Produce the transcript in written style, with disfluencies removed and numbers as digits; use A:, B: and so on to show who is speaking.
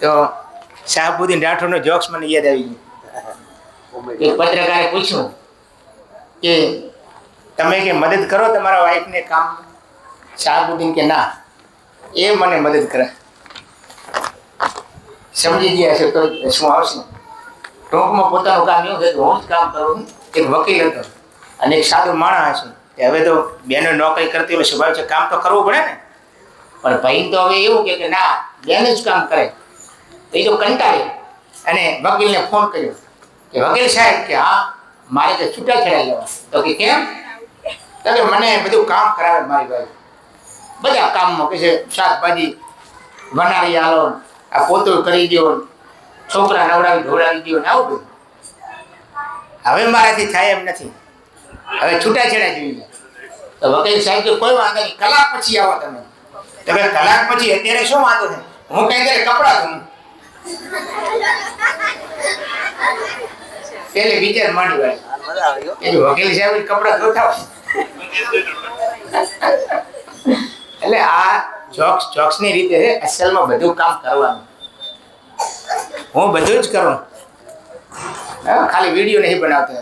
A: તો શાહબુદ્દીન રાઠોડનો જોક્સ મને યાદ આવી ગયો. એક પત્રકારે પૂછ્યું કે તમે કે મદદ કરો તમારા વાઈફને કામ? શાહબુદ્દીન કે ના, એ મને મદદ કરે. સમજી ગયા છે તો શું આવશે? ટૂંકમાં પોતાનું કામ એવું છે કે હું જ કામ કરું. એક વકીલ હતો અને એક સાદો માણસ હશે કે હવે તો બેનો નોકરી કરતી હોય સ્વભાવ છે, કામ તો કરવું પડે ને. પણ ભાઈ તો હવે એવું કે ના, બેન જ કામ કરે. તો એ તો કંટાળી અને વકીલને ફોન કર્યો કે વકીલ સાહેબ કે હા, મારે તો છૂટાછેડા લેવા. તો કે કેમ? તો કે મને બધું કામ કરાવે મારી ભાઈ, બધા કામમાં કે છે શાકભાજી બનાવી આલો, આ પોતું કરી દો, છોકરા નવડાવી ધોડાવી દો ને આવું બધું. હવે મારાથી થાય એમ નથી, હવે છૂટાછેડા જોઈએ. તો વકીલ સાહેબ કે કોઈ વાંધો નહીં, કલાક પછી આવો તમે. તો કે કલાક પછી? અત્યારે શું વાંધો છે? હું કઈ ત્યારે કપડા ધોઉં. પેલે વિચાર માંડી વાળી એ વકીલ સાહેબ કપડા ધોતા હોય. એટલે આ જોક્સ ની રીતે છે. અસલમાં બધું કામ કરવાનું. હું બધું જ કરું, ખાલી વિડીયો નહીં બનાવતો.